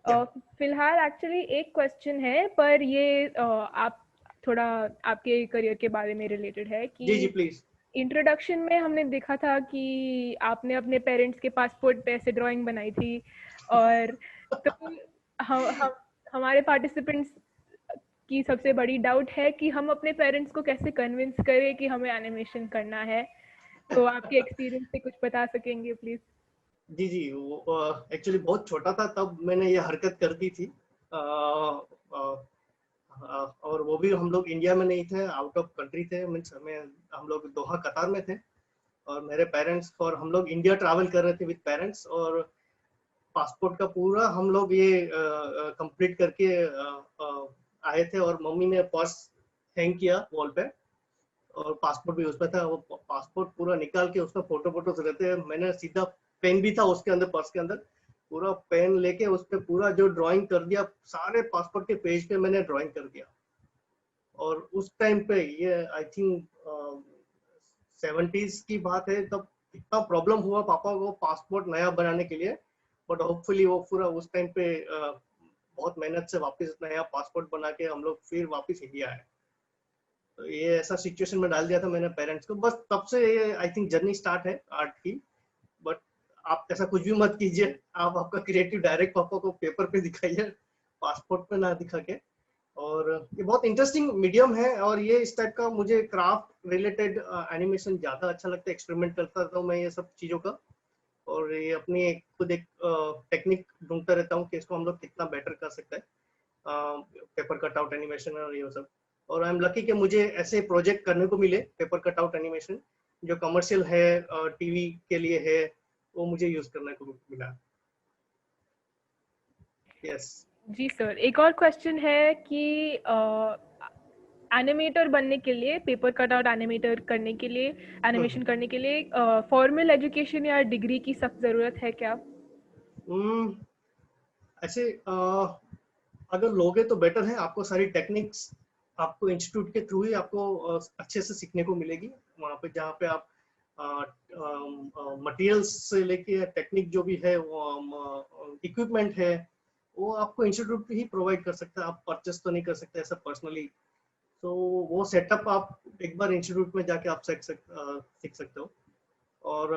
अ, फिलहाल एक्चुअली एक क्वेश्चन है, पर ये आप थोड़ा आपके करियर के बारे में रिलेटेड है जी जी कि प्लीज। इंट्रोडक्शन में हमने देखा था कि आपने अपने पेरेंट्स के पासपोर्ट पे ऐसे ड्राइंग बनाई थी, और तो हम हमारे पार्टिसिपेंट्स की सबसे बड़ी डाउट है कि हम अपने पेरेंट्स को कैसे कन्विंस करें कि हमें एनिमेशन करना है। तो आपके एक्सपीरियंस से कुछ बता सकेंगे प्लीज? जी जी, वो एक्चुअली बहुत छोटा था तब मैंने ये हरकत कर दी थी। अ, अ, और वो भी हम लोग इंडिया में नहीं थे, आउट ऑफ कंट्री थे, मीन्स हमें हम लोग दोहा कतार में थे। और मेरे पेरेंट्स और हम लोग इंडिया ट्रैवल कर रहे थे विद पेरेंट्स, और पासपोर्ट का पूरा हम लोग ये कंप्लीट करके आए थे। और मम्मी ने पर्स हैंग किया वॉल पे, और पासपोर्ट भी उसमें था। वो पासपोर्ट पूरा निकाल के उसमें फोटो फोटोज रहते हैं। मैंने सीधा पेन भी था उसके अंदर, पर्स के अंदर, पूरा पेन लेके उस पे पूरा जो ड्राइंग कर दिया, सारे पासपोर्ट के पेज पे मैंने ड्राइंग कर दिया। और उस टाइम पे ये आई थिंक 70s की बात है, तब इतना प्रॉब्लम हुआ पापा को पासपोर्ट नया बनाने के लिए। बट होपफुली वो पूरा उस टाइम पे बहुत मेहनत से वापस नया पासपोर्ट बना के हम लोग फिर वापस इंडिया आए। तो ये ऐसा सिचुएशन में डाल दिया था मैंने पेरेंट्स को, बस तब से ये आई थिंक जर्नी स्टार्ट है आर्ट की। बट आप ऐसा कुछ भी मत कीजिए, आप आपका क्रिएटिव डायरेक्ट पापा को पेपर पे दिखाइए, पासपोर्ट पे ना दिखा के। और ये बहुत इंटरेस्टिंग मीडियम है, और ये इस टाइप का मुझे क्राफ्ट रिलेटेड एनिमेशन ज्यादा अच्छा लगता है। एक्सपेरिमेंट करता रहता हूँ मैं ये सब चीजों का, और ये अपनी खुद एक टेक्निक ढूंढता रहता हूँ कि इसको हम लोग कितना बेटर कर सकते हैं, पेपर कटआउट एनिमेशन और ये सब। और आई एम लकी कि मुझे ऐसे प्रोजेक्ट करने को मिले पेपर कटआउट एनिमेशन, जो कमर्शियल है, टीवी के लिए है, वो मुझे यूज करने को मिला। यस। जी सर, एक और क्वेश्चन है कि एनिमेटर बनने के लिए, पेपर कटआउट एनिमेटर करने के लिए, एनिमेशन करने के लिए फॉर्मल एजुकेशन या डिग्री की सख्त ज़रूरत है क्या? ऐसे अगर लोगे तो बेटर है, आपको सारी टेक्निक्स आपको इंस्टीट्यूट के थ्रू ही आपको अच्छे से सीखने को मिलेगी। वहाँ पे जहाँ पे आप मटेरियल्स से लेके टेक्निक जो भी है, वो इक्विपमेंट है, वो आपको इंस्टीट्यूट ही प्रोवाइड कर सकता है। आप परचेस तो नहीं कर सकते ऐसा पर्सनली। तो वो सेटअप आप एक बार इंस्टीट्यूट में जाके आप सीख सकते हो। और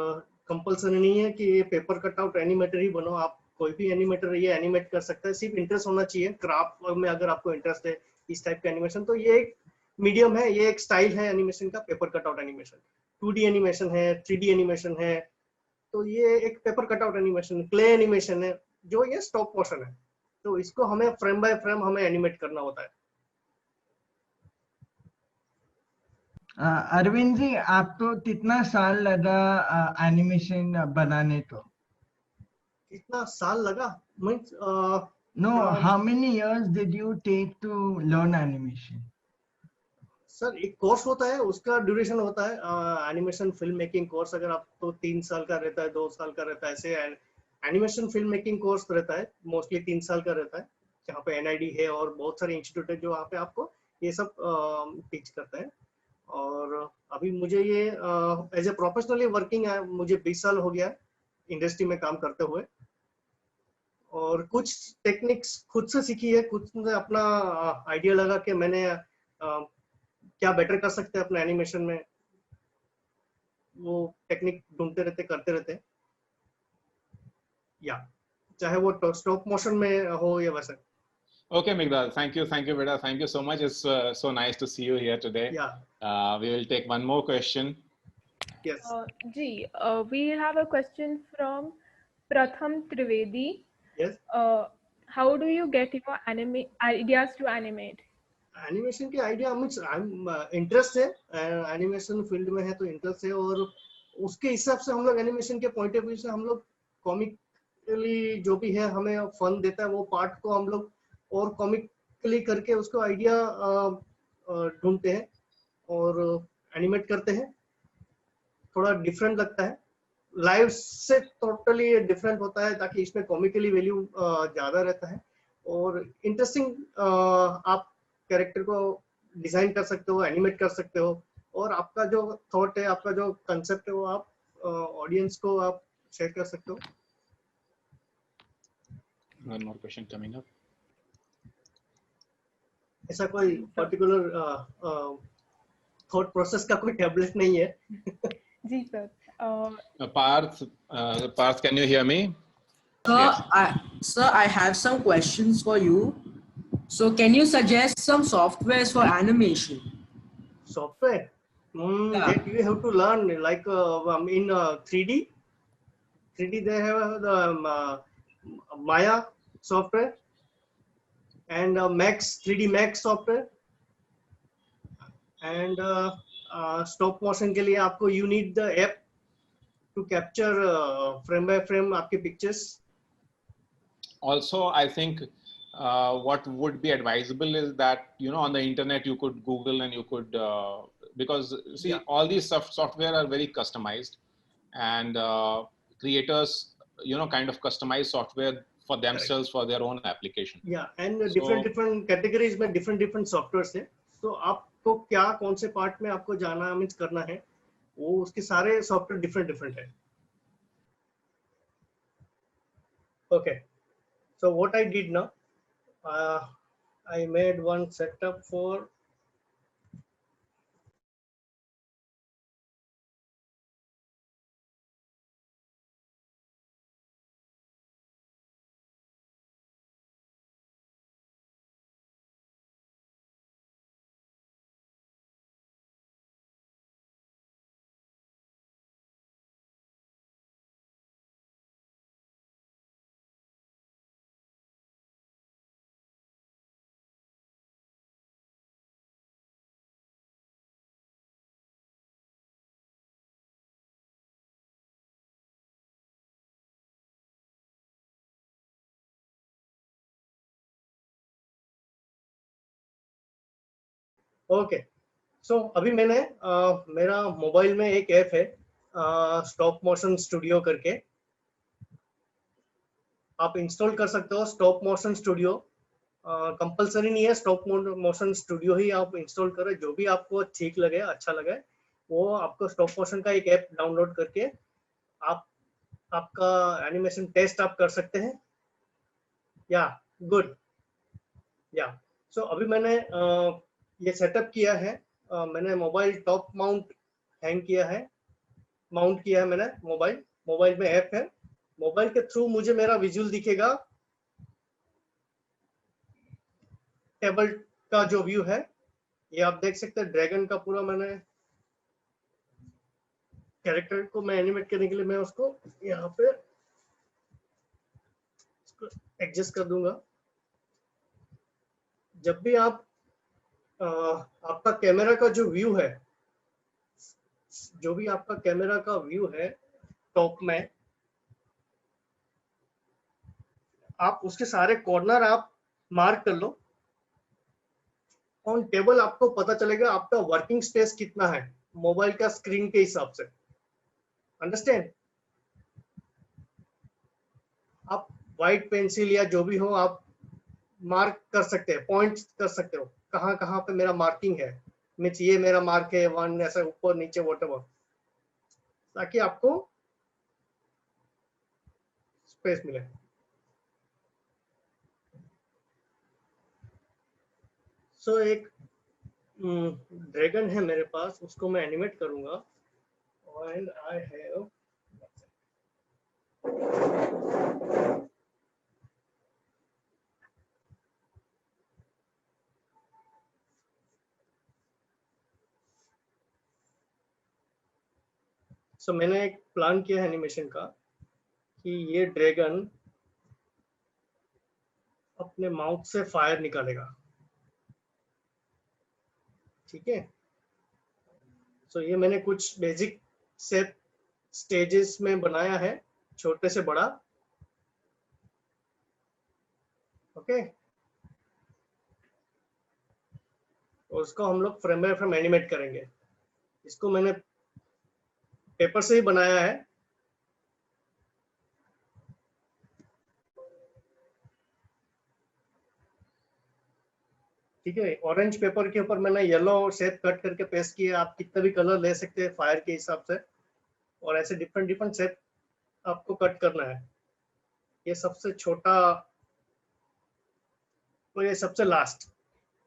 कंपल्सरी नहीं है कि ये पेपर कटआउट एनिमेटर ही बनो, आप कोई भी एनिमेटर ये एनिमेट कर सकता है। सिर्फ इंटरेस्ट होना चाहिए क्राफ्ट में, अगर आपको इंटरेस्ट है इस टाइप का एनिमेशन, तो ये एक मीडियम है, ये एक स्टाइल है एनिमेशन का, paper cutout animation. 2D animation है, 3D एनिमेशन है, तो ये एक paper cutout animation, clay animation है, जो ये स्टॉप मोशन है। तो इसको हमें फ्रेम बाय फ्रेम हमें एनिमेट करना होता है। अरविंद जी, आपको कितना साल लगा एनिमेशन बनाने को? कितना साल लगा means? No, how many years did you take to learn animation? Sir एक कोर्स होता है, उसका ड्यूरेशन होता है, एनिमेशन फिल्म मेकिंग कोर्स। अगर आप तो 3 साल का रहता है, 2 साल का रहता है, ऐसे एनिमेशन फिल्म मेकिंग कोर्स रहता है, मोस्टली 3 साल का रहता है। जहाँ पे एनआईडी है और बहुत सारे इंस्टीट्यूट है जो वहाँ पे आपको ये सब टीच करते हैं। और अभी मुझे ये एज ए प्रोफेशनली वर्किंग है, मुझे 20 साल हो गया है इंडस्ट्री में काम करते हुए। और कुछ टेक्निक्स खुद से सीखी है, खुद से अपना आइडिया लगा के मैंने क्या बेटर कर सकते हैं अपने एनिमेशन में, वो टेक्निक ढूंढते रहते, करते रहते। या चाहे वो स्टॉप मोशन में हो या वैसे। Okay, Migdal, thank you, Veda. Thank you so much. It's so nice to see you here today. या We will take one more question. Yes. जी, we have a question from Pratham Trivedi. Yes. How do you get your ideas to animate? Animation के idea means interest है, animation field में है तो interest है। और उसके हिसाब से हम लोग एनिमेशन के पॉइंट ऑफ व्यू से हम लोग कॉमिकली जो भी है हमें फन देता है, वो पार्ट को हम लोग और कॉमिकली करके उसको आइडिया ढूंढते हैं और एनिमेट करते हैं। थोड़ा डिफरेंट लगता है, लाइव से टोटली डिफरेंट होता है, ताकि इसमें कॉमिकली वैल्यू ज्यादा रहता है। और इंटरेस्टिंग आप कैरेक्टर को डिजाइन कर सकते हो, एनिमेट कर सकते हो। और आपका जो थॉट है, आपका जो कंसेप्ट है, वो आप ऑडियंस को आप शेयर कर सकते हो। One more question coming up. ऐसा कोई पर्टिकुलर थॉट प्रोसेस का कोई टैबलेट नहीं है. जी sir. Parth, can you hear me? Sir, I have some questions for you. So can you suggest some softwares for animation? Software? Yeah. That you have to learn, like in 3D. 3D they have the Maya software and Max, 3D Max software. And stop motion के लिए आपको you need the app to capture frame by frame आपके pictures. Also, I think what would be advisable is that, you know, on the internet you could Google and you could, because see, Yeah. all these software are very customized, and creators, you know, kind of customize software for themselves for their own application. Yeah, and So- different categories में different softwares है. तो आपको क्या कौन से part में आपको जाना मीन्स करना है, वो उसके सारे सॉफ्टवेयर different है. Okay, so what I did now, I made one setup for okay. So अभी मैंने मेरा मोबाइल में एक ऐप है स्टॉप मोशन स्टूडियो करके, आप इंस्टॉल कर सकते हो. स्टॉप मोशन स्टूडियो कंपलसरी नहीं है, स्टॉप मोशन स्टूडियो ही आप इंस्टॉल करें, जो भी आपको ठीक लगे अच्छा लगे वो आपको स्टॉप मोशन का एक ऐप डाउनलोड करके आप आपका एनिमेशन टेस्ट आप कर सकते हैं. या गुड. या सो अभी मैंने ये सेटअप किया है. मैंने मोबाइल टॉप माउंट हैंग किया है, माउंट किया है मैंने. मोबाइल में ऐप है, मोबाइल के थ्रू मुझे मेरा विजुअल दिखेगा. टेबल का जो व्यू है ये आप देख सकते हैं. ड्रैगन का पूरा मैंने कैरेक्टर को मैं एनिमेट करने के लिए मैं उसको यहाँ पे एडजस्ट कर दूंगा. जब भी आप आपका कैमरा का जो व्यू है, जो भी आपका कैमरा का व्यू है टॉप में, आप उसके सारे कॉर्नर आप मार्क कर लो. ऑन टेबल आपको पता चलेगा आपका वर्किंग स्पेस कितना है मोबाइल का स्क्रीन के हिसाब से. अंडरस्टैंड? आप व्हाइट पेंसिल या जो भी हो आप मार्क कर सकते हैं, पॉइंट कर सकते हो कहाँ कहाँ पे मेरा मार्किंग है. मीन्स ये मेरा मार्क है 1, ऐसा ऊपर नीचे व्हाटएवर, ताकि आपको स्पेस मिले. सो एक ड्रैगन है मेरे पास, उसको मैं एनिमेट करूंगा. एंड आई हैव सो मैंने एक प्लान किया है एनिमेशन का कि ये ड्रैगन अपने माउथ से फायर निकालेगा. ठीक है. सो ये मैंने कुछ बेसिक सेट स्टेजेस में बनाया है, छोटे से बड़ा. ओके. और उसको हम लोग फ्रेम बाय फ्रेम एनिमेट करेंगे. इसको मैंने पेपर से ही बनाया है. ठीक है. ऑरेंज पेपर के ऊपर मैंने येलो शेप कट करके पेस्ट किया. आप कितना भी कलर ले सकते हैं फायर के हिसाब से, और ऐसे डिफरेंट शेप आपको कट करना है. ये सबसे छोटा और ये सबसे लास्ट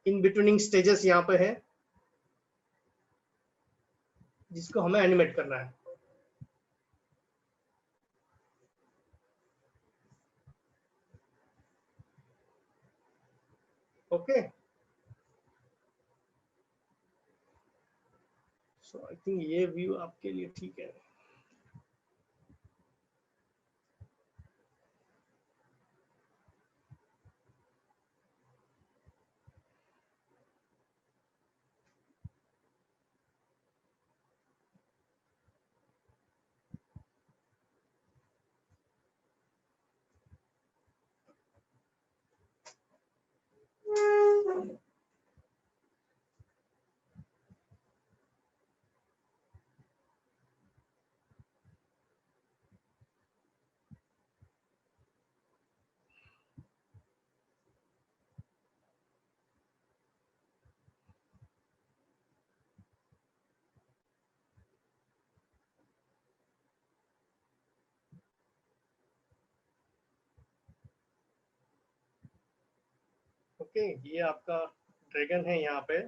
इन बिटवीनिंग स्टेजेस यहाँ पे है जिसको हमें एनिमेट करना है। ओके, सो आई थिंक ये व्यू आपके लिए ठीक है। ओके, ये आपका ड्रैगन है यहाँ पे।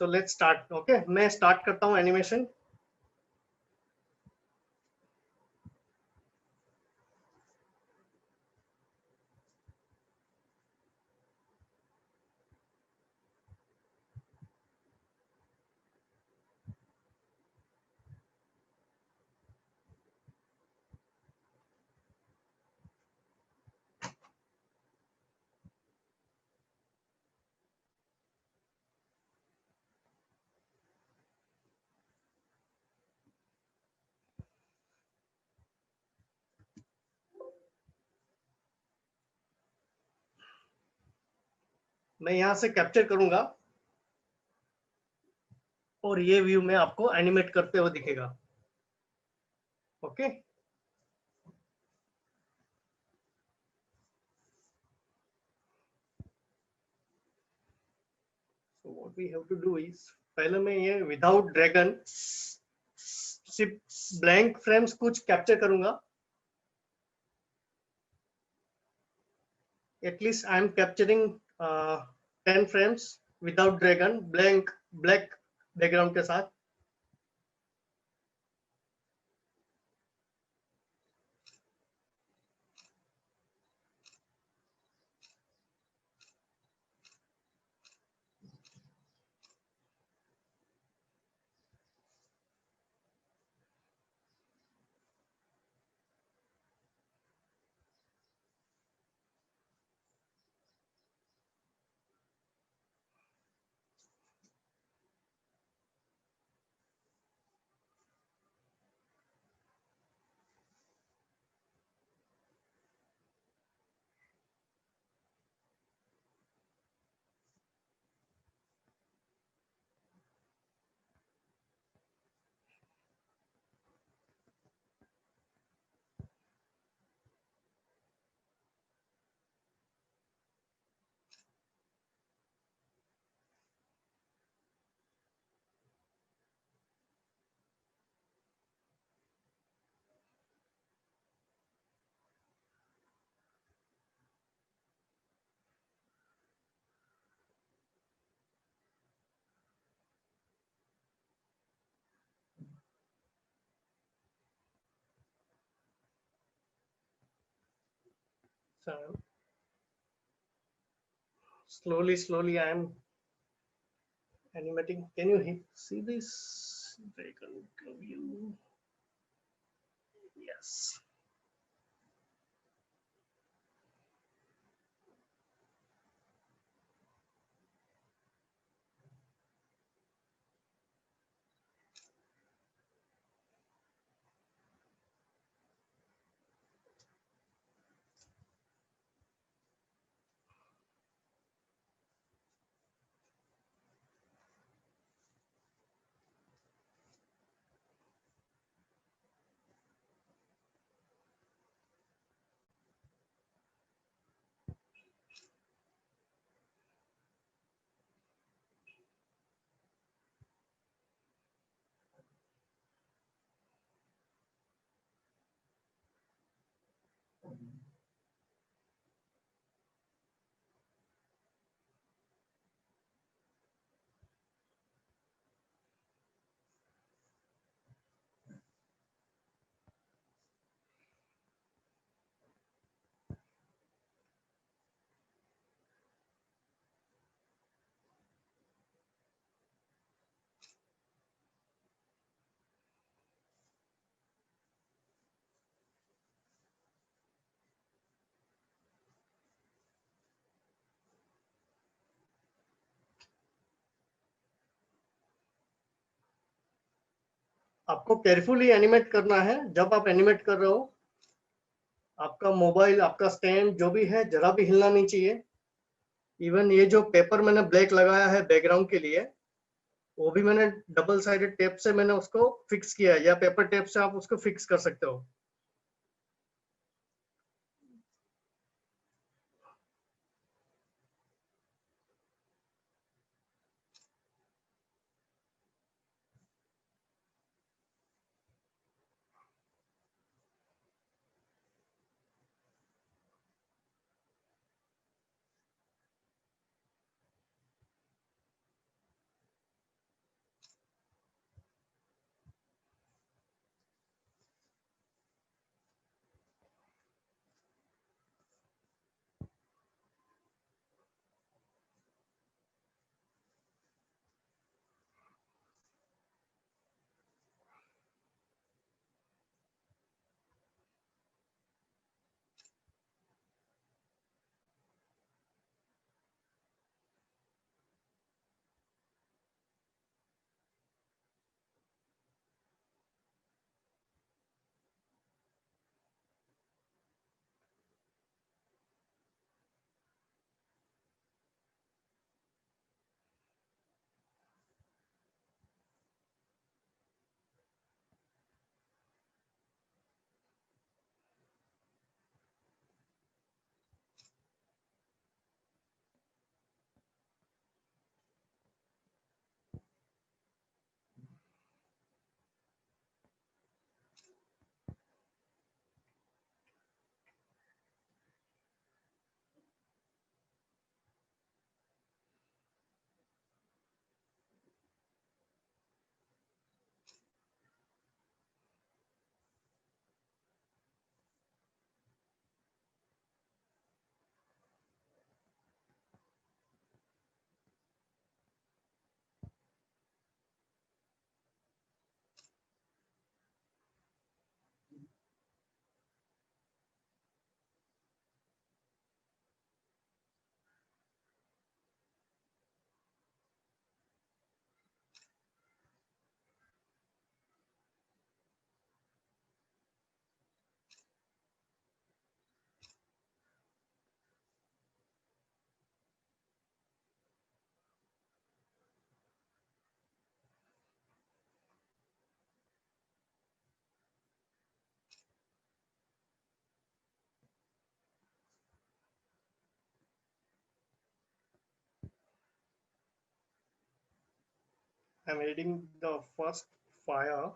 So let's start. ओके, मैं स्टार्ट करता हूँ एनिमेशन। मैं यहाँ से कैप्चर करूंगा और ये व्यू में आपको एनिमेट करते हुए दिखेगा। Okay, so what we have to do is पहले मैं ये विदाउट ड्रैगन सिर्फ ब्लैंक फ्रेम्स कुछ कैप्चर करूंगा। At least I am capturing 10 frames without dragon, blank black background के साथ। So slowly I am animating. Can you see this dragon view? Yes. आपको carefully animate करना है। जब आप एनिमेट कर रहे हो, आपका मोबाइल, आपका स्टैंड जो भी है जरा भी हिलना नहीं चाहिए। इवन ये जो पेपर मैंने ब्लैक लगाया है बैकग्राउंड के लिए, वो भी मैंने डबल साइडेड टेप से मैंने उसको फिक्स किया है, या पेपर टेप से आप उसको फिक्स कर सकते हो। I'm editing the first fire.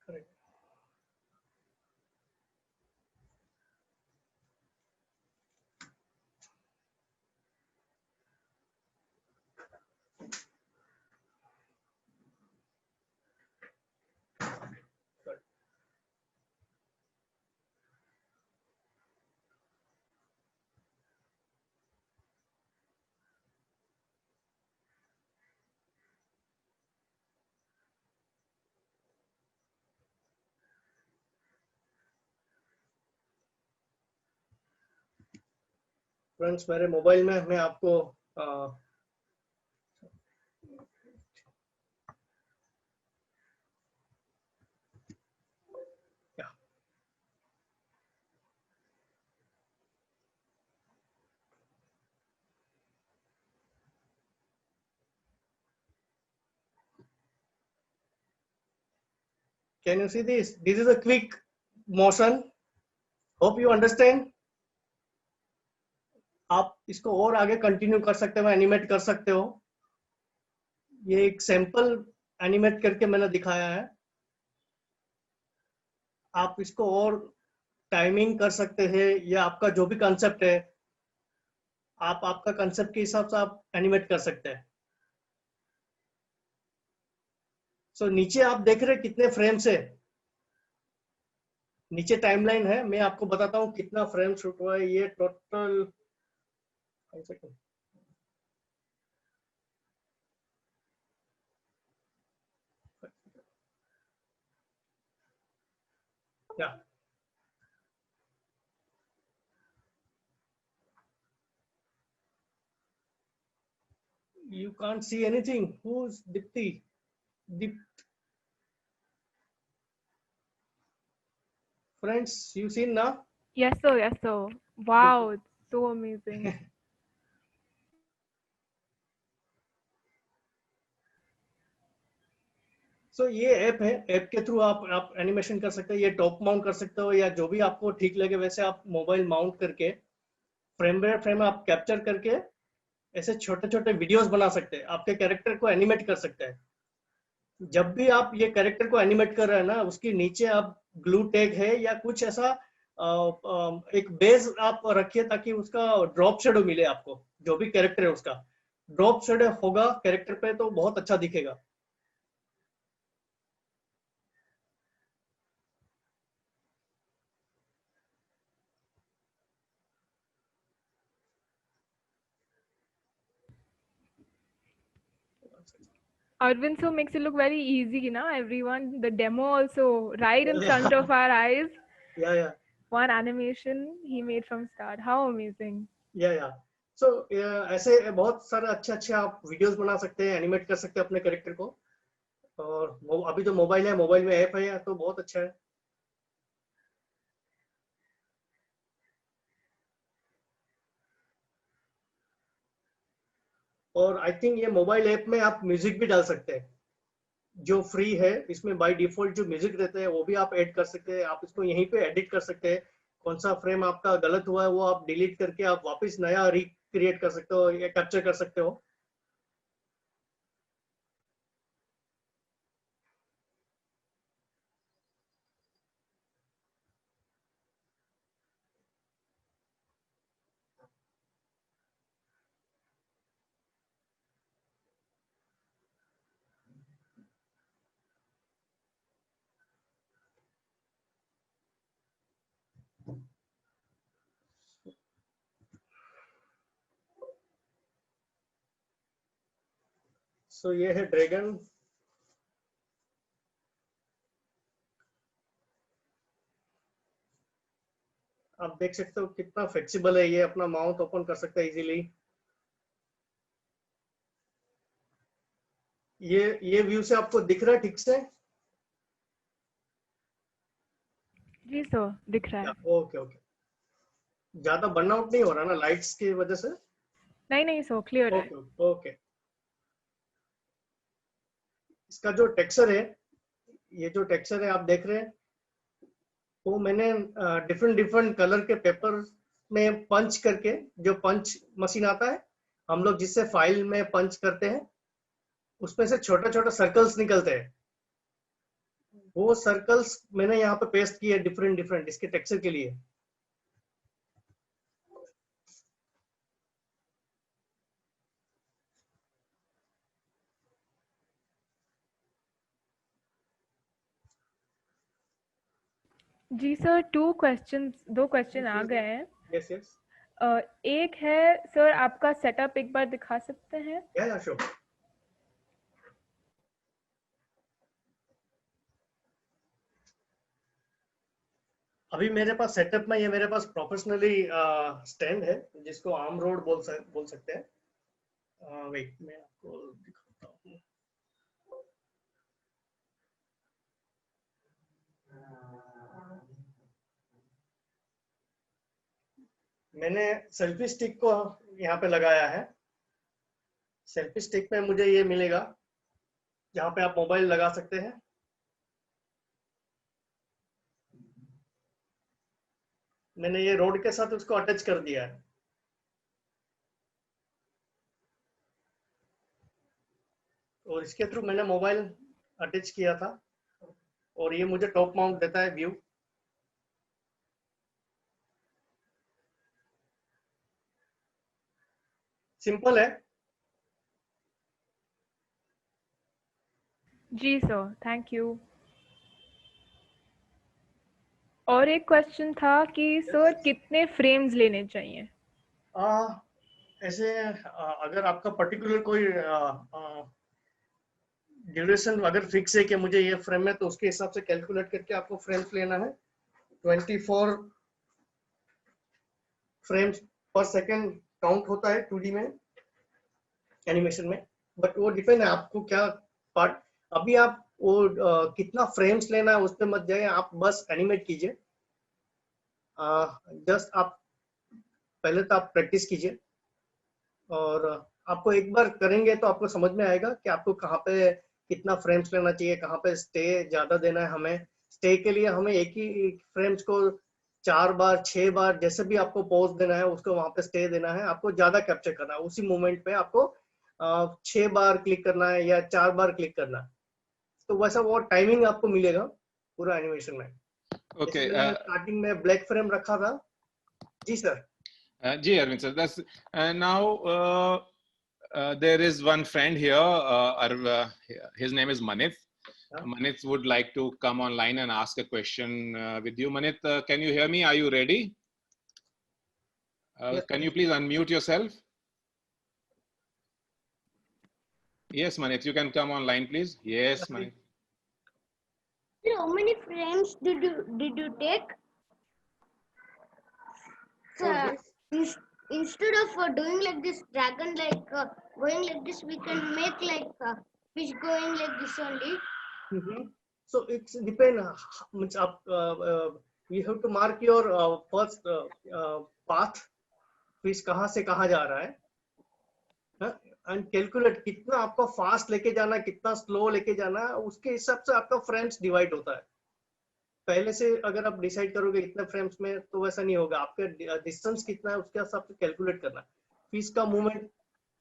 Correct. Friends, मेरे मोबाइल में मैं आपको can you see this is a quick motion, hope you understand. आप इसको और आगे कंटिन्यू कर सकते हो, एनिमेट कर सकते हो। ये एक सैंपल एनिमेट करके मैंने दिखाया है। आप इसको और टाइमिंग कर सकते हैं, या आपका जो भी कंसेप्ट है, आप आपका कंसेप्ट के हिसाब से आप एनिमेट कर सकते हैं। सो नीचे आप देख रहे हैं कितने फ्रेम्स है, नीचे टाइमलाइन है। मैं आपको बताता हूँ कितना फ्रेम शूट हुआ है। ये टोटल या you can't see anything. Who's Dipti? Friends, you seen now? Yes, sir. Yes, sir. Wow, it's so amazing. So ये ऐप है, ऐप के थ्रू आप एनिमेशन कर सकते हो। ये टॉप माउंट कर सकते हो, या जो भी आपको ठीक लगे वैसे आप मोबाइल माउंट करके फ्रेम बाय फ्रेम आप कैप्चर करके ऐसे छोटे छोटे वीडियोस बना सकते हैं। आपके कैरेक्टर को एनिमेट कर सकते हैं। जब भी आप ये कैरेक्टर को एनिमेट कर रहे हैं ना, उसके नीचे आप ग्लू टैग है या कुछ ऐसा एक बेस आप रखिए, ताकि उसका ड्रॉप शेडो मिले आपको। जो भी कैरेक्टर है उसका ड्रॉप शेडो होगा कैरेक्टर पे, तो बहुत अच्छा दिखेगा। Arvind so makes it look very easy, na everyone. The demo also right in front of our eyes. Yeah. One animation he made from start. How amazing. Yeah. So ऐसे बहुत सारे अच्छे आप वीडियोस बना सकते हैं, एनिमेट कर सकते हैं अपने कैरेक्टर को। और अभी जो मोबाइल है, मोबाइल में ऐप है, तो बहुत अच्छा है। और आई थिंक ये मोबाइल ऐप में आप म्यूजिक भी डाल सकते हैं, जो फ्री है। इसमें बाय डिफॉल्ट जो म्यूजिक रहते हैं वो भी आप ऐड कर सकते हैं। आप इसको यहीं पे एडिट कर सकते हैं। कौन सा फ्रेम आपका गलत हुआ है वो आप डिलीट करके आप वापस नया रिक्रिएट कर सकते हो या कैप्चर कर सकते हो। सो ये है ड्रैगन। आप देख सकते हो कितना फ्लेक्सिबल है। ये अपना माउथ ओपन कर सकता है इजीली। ये व्यू से आपको दिख रहा है ठीक से? जी सर, दिख रहा है। ओके। ज्यादा बर्नआउट नहीं हो रहा ना लाइट्स की वजह से? नहीं सर, क्लियर है। ओके। इसका जो टेक्सचर है, ये जो टेक्सचर है आप देख रहे हैं, वो मैंने डिफरेंट कलर के पेपर में पंच करके, जो पंच मशीन आता है हम लोग जिससे फाइल में पंच करते हैं, उसमें से छोटे छोटे सर्कल्स निकलते हैं। वो सर्कल्स मैंने यहाँ पे पेस्ट किए डिफरेंट डिफरेंट इसके टेक्सचर के लिए। जी सर, दो क्वेश्चन आ गए हैं। Yes yes. एक है सर, आपका सेटअप एक बार दिखा सकते हैं? या श्योर। अभी मेरे पास सेटअप में ये मेरे पास प्रोफेशनली स्टैंड है जिसको आर्म रोड बोल सकते हैं। वेट मैं आपको दिखाता हूँ। मैंने सेल्फी स्टिक को यहाँ पे लगाया है। सेल्फी स्टिक में मुझे ये मिलेगा जहाँ पे आप मोबाइल लगा सकते हैं। मैंने ये रोड के साथ उसको अटैच कर दिया है। और इसके थ्रू मैंने मोबाइल अटैच किया था और ये मुझे टॉप माउंट देता है व्यू। सिंपल है। जी सर, थैंक यू। और एक क्वेश्चन था कि सर कितने फ्रेम्स लेने चाहिए? ऐसे अगर आपका पर्टिकुलर कोई ड्यूरेशन अगर फिक्स है कि मुझे ये फ्रेम है तो उसके हिसाब से कैलकुलेट करके आपको फ्रेम्स लेना है। 24 फ्रेम्स पर सेकंड काउंट होता है 2D में एनिमेशन में। बट वो डिपेंड है आपको क्या पार्ट। अभी आप वो कितना फ्रेम्स लेना है उस पर मत जाइए, आप बस एनिमेट कीजिए। जस्ट आप पहले तो आप प्रैक्टिस कीजिए और आपको एक बार करेंगे तो आपको समझ में आएगा कि आपको कहाँ पे कितना फ्रेम्स लेना चाहिए, कहाँ पे स्टे ज्यादा देना है। हमें स्टे के लिए हमें एक ही फ्रेम्स को 4 बार 6 बार जैसे भी आपको पोज देना है उसको वहां पे स्टे देना है। आपको ज्यादा कैप्चर करना है उसी मोमेंट पे। आपको 6 बार क्लिक करना है या 4 बार क्लिक करना है, तो वैसा वो टाइमिंग आपको मिलेगा पूरा एनिमेशन में। Okay. स्टार्टिंग में ब्लैक फ्रेम रखा था। जी sir. Ji Arvind sir, that's now there is one friend here. His name is Manith. Manith would like to come online and ask a question with you. Manith, can you hear me? Are you ready? Yes, can you please unmute yourself? Yes, Manith, you can come online, please. Yes, Manith. How many frames did you take? Instead of doing like this dragon going like this, we can make like fish going like this only. So it's depend. You have to mark your first path. Fish कहाँ से कहाँ जा रहा है and calculate कितना आपको fast लेके जाना, कितना स्लो लेके जाना, उसके हिसाब से आपका फ्रेम्स डिवाइड होता है। पहले से अगर आप डिसाइड करोगे इतने फ्रेम्स में तो वैसा नहीं होगा। आपका डिस्टेंस कितना है उसके हिसाब से कैलकुलेट करना। फिश का मूवमेंट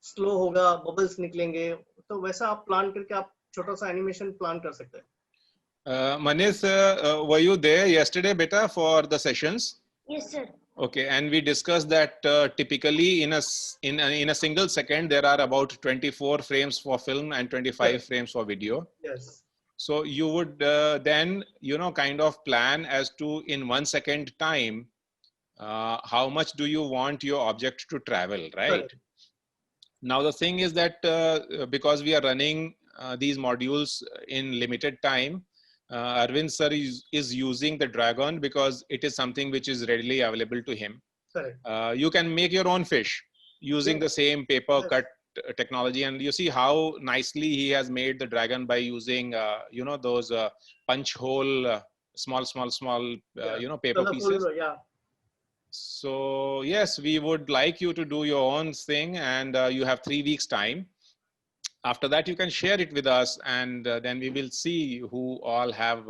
स्लो होगा, बबल्स निकलेंगे, तो वैसा आप प्लान करके आप छोटा सा एनिमेशन प्लान कर सकते हैं। Manish, were you there yesterday, beta, for the sessions? Yes, sir. Okay, and we discussed that typically in a single second there are about 24 frames for film and 25 frames for video. Yes. So you would then kind of plan as to in 1 second time how much do you want your object to travel, right? Now the thing is that because we are running these modules in limited time, Arvind sir is using the Dragon because it is something which is readily available to him. You can make your own fish using the same paper cut technology, and you see how nicely he has made the Dragon by using those punch hole small paper pieces. So yes, we would like you to do your own thing, and you have 3 weeks time. After that, you can share it with us, and then we will see who all have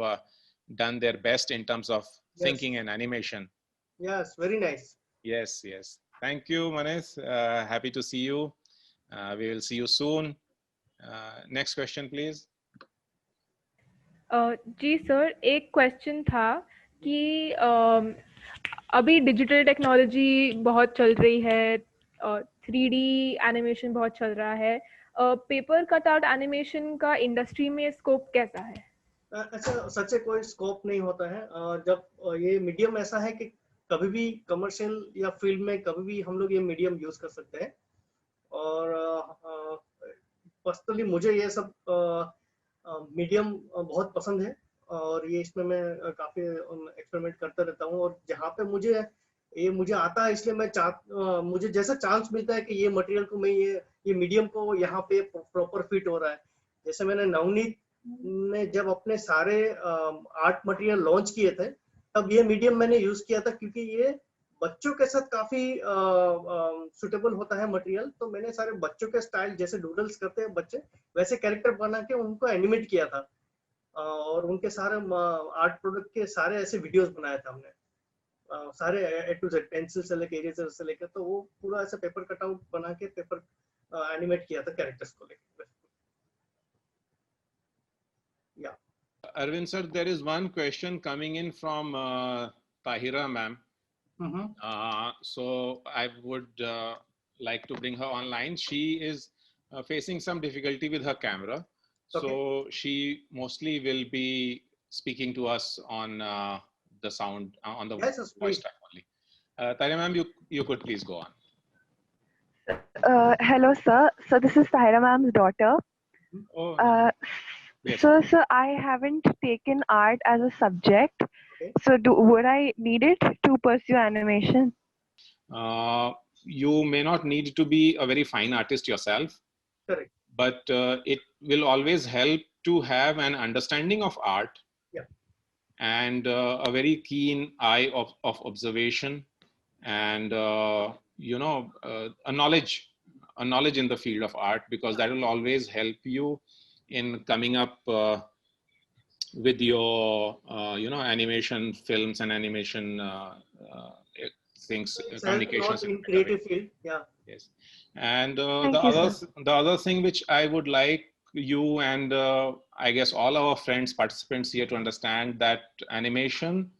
done their best in terms of thinking and animation. Yes, very nice. Yes, yes. Thank you, Manish. Happy to see you. We will see you soon. Next question, please. जी sir, एक question था कि अभी digital technology बहुत चल रही है, 3D animation बहुत चल रहा है, पेपर कटआउट एनिमेशन का इंडस्ट्री में स्कोप कैसा है? ऐसा सच से कोई स्कोप नहीं होता है। जब ये मीडियम ऐसा है कि कभी भी कमर्शियल या फिल्म में कभी भी हम लोग ये मीडियम यूज कर सकते हैं। और पर्सनली मुझे ये सब मीडियम बहुत पसंद है, और ये इसमें मैं काफी एक्सपेरिमेंट करता रहता हूँ। और जहाँ पे मुझे आता है, इसलिए मुझे जैसा चांस मिलता है कि ये मटेरियल को मैं ये मीडियम को यहाँ पे प्रॉपर फिट हो रहा है। जैसे मैंने नवनीत ने जब अपने सारे आर्ट मटेरियल लॉन्च किए थे, तब ये मीडियम मैंने यूज किया था, क्योंकि ये बच्चों के साथ काफी सुटेबल होता है मटेरियल। तो मैंने सारे बच्चों के स्टाइल, जैसे डूडल्स करते हैं बच्चे, वैसे कैरेक्टर बना के उनको एनिमेट किया था। और उनके सारे आर्ट प्रोडक्ट के सारे ऐसे वीडियोस बनाया था हमने, सारे ए टू जेड, पेंसिल से लेकर इरेजर से लेकर। तो वो पूरा ऐसे पेपर कटआउट बना के पेपर एनिमेट किया था कैरेक्टर्स को लेकर। या Arvind sir, there is one question coming in from Tahira ma'am. So I would like to bring her online. She is facing some difficulty with her camera. Okay. So she mostly will be speaking to us on the sound, on the Yes, yes, voice please. track only. Tahira ma'am, you could please go on. Hello, sir. So this is Tahira ma'am's daughter. Oh, yes. So, sir, I haven't taken art as a subject. Okay. So, would I need it to pursue animation? You may not need to be a very fine artist yourself. Correct. But it will always help to have an understanding of art. Yeah. And a very keen eye of observation, and you know, a knowledge in the field of art, because that will always help you in coming up with your you know, animation films and animation things, communications in creative field. Yeah. Yes. And Thank you, sir. the other thing which I would like you and I guess all our friends, participants here to understand, that animation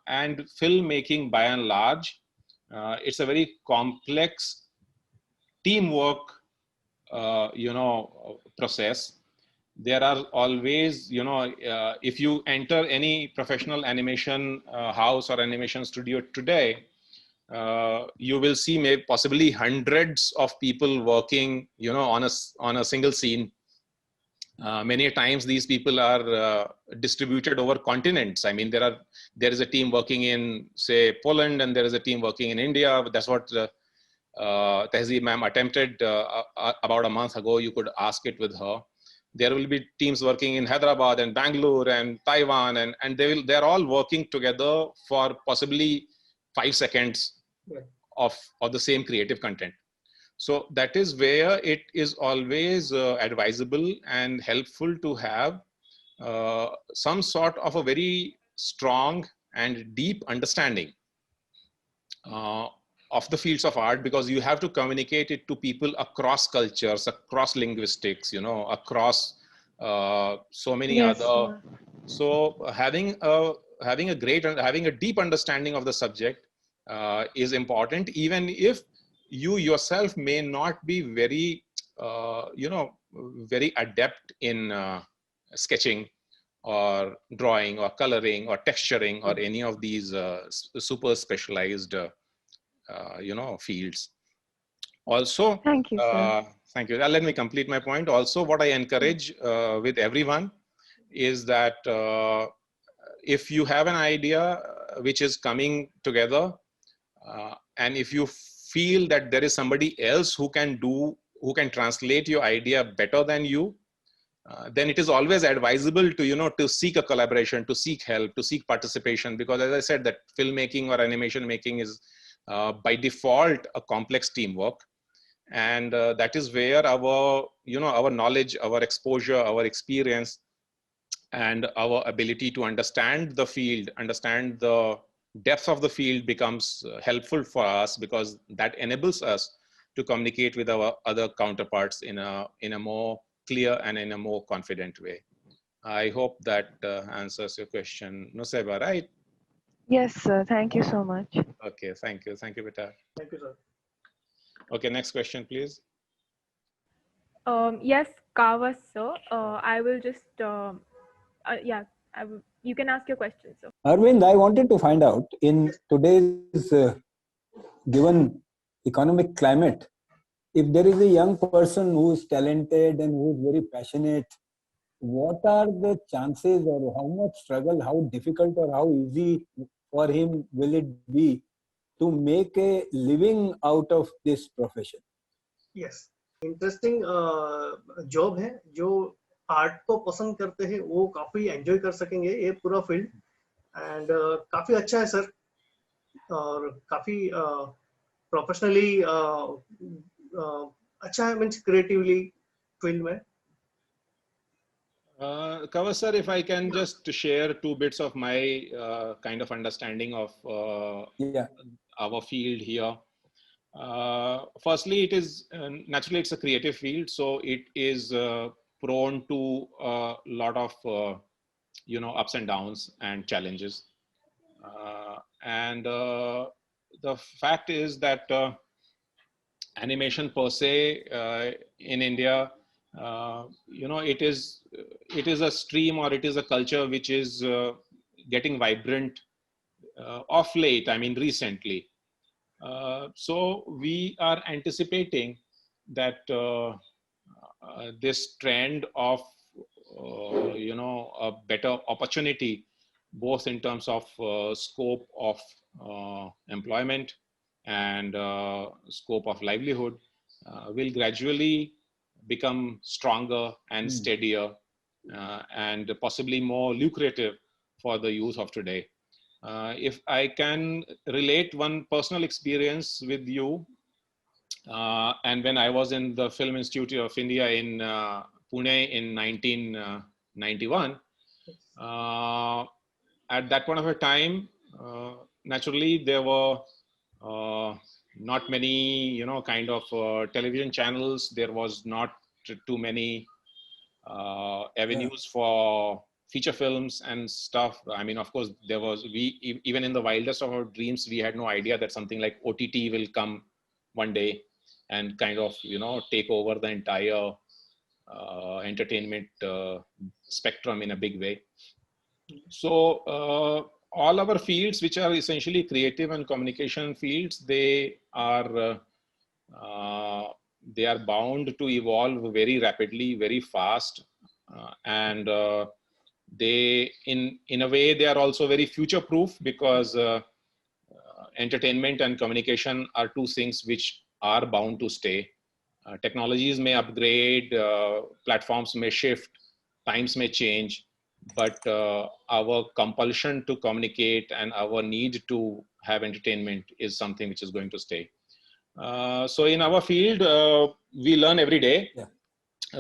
and filmmaking by and large, it's a very complex teamwork, you know, process. There are always, you know, if you enter any professional animation house or animation studio today, you will see maybe possibly hundreds of people working, you know, on a single scene. Many times these people are distributed over continents. I mean, there is a team working in, say, Poland, and there is a team working in India. That's what Tehzeeb ma'am attempted about a month ago. You could ask it with her. There will be teams working in Hyderabad and Bangalore and Taiwan, and they're all working together for possibly 5 seconds of the same creative content. So that is where it is always advisable and helpful to have some sort of a very strong and deep understanding of the fields of art, because you have to communicate it to people across cultures, across linguistics, you know, across so many Yes, other. So having a deep understanding of the subject is important, even if you yourself may not be very, you know, very adept in sketching or drawing or coloring or texturing or any of these super specialized, you know, fields. Also, Thank you, sir. thank you. Let me complete my point. Also, what I encourage with everyone is that if you have an idea which is coming together, and if you feel that there is somebody else who can translate your idea better than you, then it is always advisable to, you know, to seek a collaboration, to seek help, to seek participation, because as I said, that filmmaking or animation making is by default a complex teamwork. And that is where our, you know, our knowledge, our exposure, our experience, and our ability to understand the field, understand the depth of the field becomes helpful for us, because that enables us to communicate with our other counterparts in a more clear and in a more confident way. I hope that answers your question, Nusaiba, right? Yes, sir. Thank you so much. Okay, thank you, beta. Thank you, sir. Okay, next question, please. Yes, Kavas, sir. I will just, yeah, you can ask your question, sir. Arvind, I wanted to find out in today's given economic climate, if there is a young person who is talented and who is very passionate, what are the chances or how much struggle, how difficult or how easy for him will it be to make a living out of this profession? Yes, interesting job है. जो art को पसंद करते हैं वो काफी enjoy कर सकेंगे ये पूरा फील्ड. एंड काफी अच्छा है सर, और काफी प्रोफेशनली अच्छा है, मीन्स क्रिएटिवली फील्ड में. Kavas sir, if I can just share 2 bits of my kind of understanding of our field here. Firstly, it is naturally it's a creative field, so it is prone to a lot of ups and downs and challenges. And the fact is that animation per se in India, it is a stream, or it is a culture which is getting vibrant of late. I mean, recently. So we are anticipating that this trend of a better opportunity, both in terms of scope of employment and scope of livelihood, will gradually become stronger and steadier and possibly more lucrative for the youth of today. If I can relate one personal experience with you, and when I was in the Film Institute of India in Pune in 1991, at that point of a time, naturally there were not many, kind of television channels. There was not too many avenues for feature films and stuff. I mean, of course, there was, even in the wildest of our dreams, we had no idea that something like OTT will come one day and kind of, take over the entire entertainment spectrum in a big way. So all our fields, which are essentially creative and communication fields, they are bound to evolve very rapidly, very fast, and they, in a way, they are also very future proof, because entertainment and communication are 2 things which are bound to stay. Technologies may upgrade, platforms may shift, times may change, but our compulsion to communicate and our need to have entertainment is something which is going to stay. So in our field, we learn every day.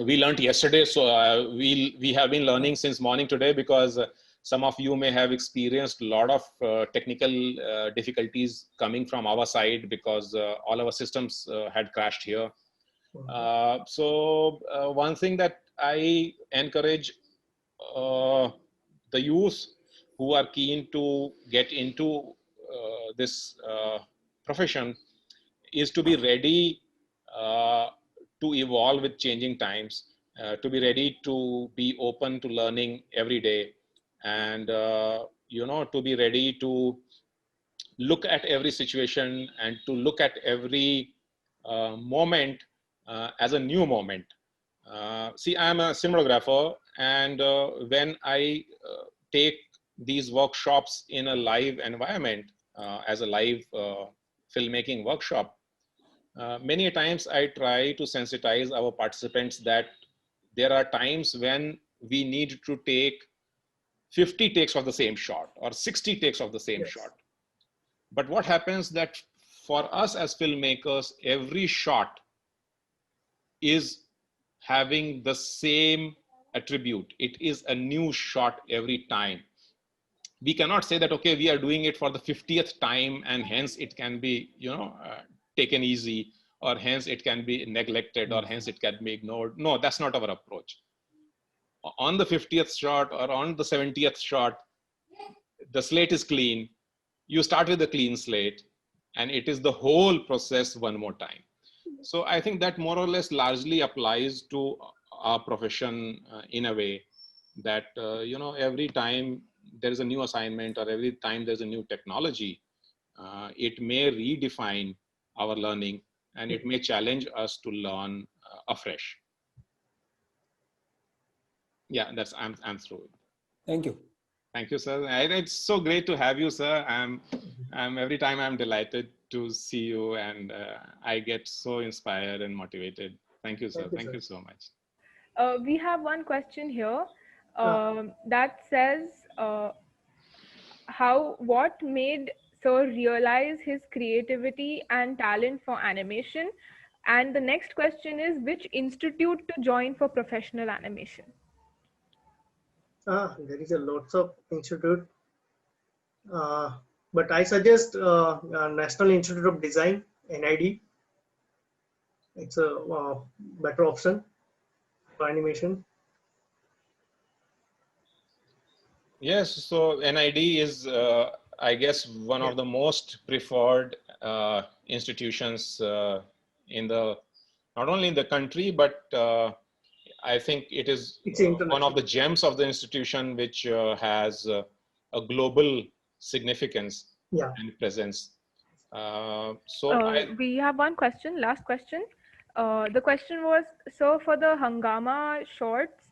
We learned yesterday, so we have been learning since morning today, because some of you may have experienced a lot of technical difficulties coming from our side, because all our systems had crashed here. So one thing that I encourage the youth who are keen to get into this profession is to be ready to evolve with changing times, to be ready to be open to learning every day, and to be ready to look at every situation and to look at every moment as a new moment. See, I'm a cinematographer, and when I take these workshops in a live environment, as a live filmmaking workshop, many times I try to sensitize our participants that there are times when we need to take 50 takes of the same shot or 60 takes of the same shot. But what happens that for us as filmmakers, every shot is having the same attribute. It is a new shot every time. We cannot say that, okay, we are doing it for the 50th time and hence it can be, taken easy, or hence it can be neglected, or hence it can be ignored. No, that's not our approach. on the 50th shot or on the 70th shot, the slate is clean. You start with a clean slate, and it is the whole process one more time. So I think that more or less largely applies to our profession in a way that, every time there is a new assignment or every time there's a new technology, it may redefine our learning and it may challenge us to learn afresh. Yeah, I'm through. Thank you. Thank you, sir. It's so great to have you, sir. Every time I'm delighted to see you, and I get so inspired and motivated. Thank you, sir. Thank you so much. We have one question here that says, what made Sir realize his creativity and talent for animation? And the next question is, which institute to join for professional animation? There is a lots of institute, but I suggest National Institute of Design, NID. It's a better option for animation. Yes, so NID is, I guess, one of the most preferred institutions not only in the country, but I think it is one of the gems of the institution which has a global significance and presence. We have one question, last question. The question was, so for the Hungama shorts,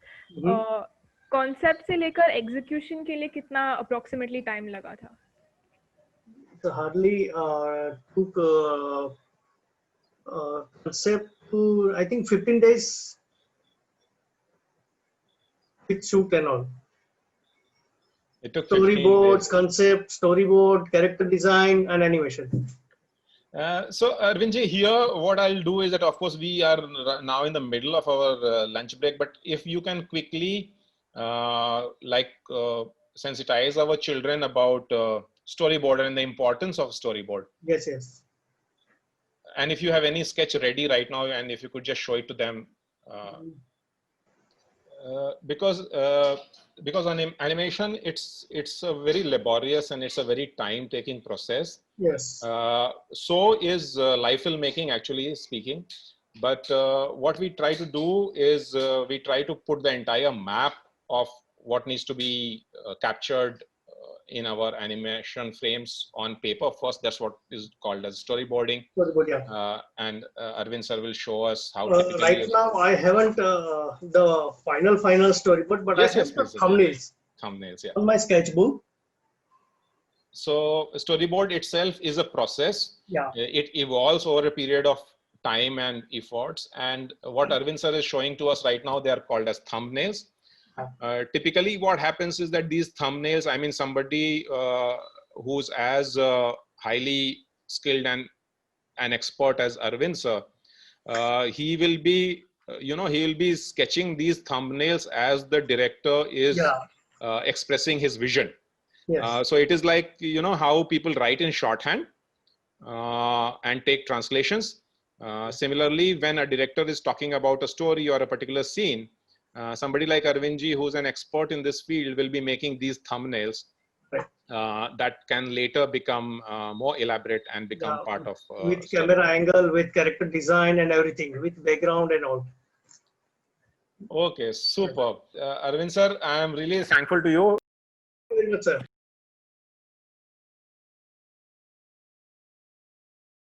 concept से लेकर execution के लिए कितना approximately time लगा था? So hardly took concept to, I think, 15 days with shoot and all. It took storyboards, concept, storyboard, character design, and animation. So Arvindji, here what I'll do is that, of course, we are now in the middle of our lunch break, but if you can quickly sensitize our children about storyboard and the importance of storyboard. Yes, yes. And if you have any sketch ready right now, and if you could just show it to them, because on animation, it's a very laborious and it's a very time-taking process. Yes. So is live filmmaking, actually speaking. But what we try to do is we try to put the entire map of what needs to be captured in our animation frames on paper first. That's what is called as storyboarding. Storyboard, yeah. And Arvind sir will show us how. Right now, I haven't the final storyboard, but yes, I have the thumbnails. Thumbnails, yeah. On my sketchbook. So storyboard itself is a process. Yeah. It evolves over a period of time and efforts. And what Arvind sir is showing to us right now, they are called as thumbnails. Typically what happens is that these thumbnails, I mean, somebody who's as highly skilled and an expert as Arvind sir, he will be, he will be sketching these thumbnails as the director is expressing his vision. Yes. So it is like, how people write in shorthand and take translations. Similarly, when a director is talking about a story or a particular scene, somebody like Arvindji, who's an expert in this field, will be making these thumbnails that can later become more elaborate and become part of with camera angle, with character design and everything, with background and all. Okay, super. Arvind sir, I am really thankful to you. Thank you very much, sir.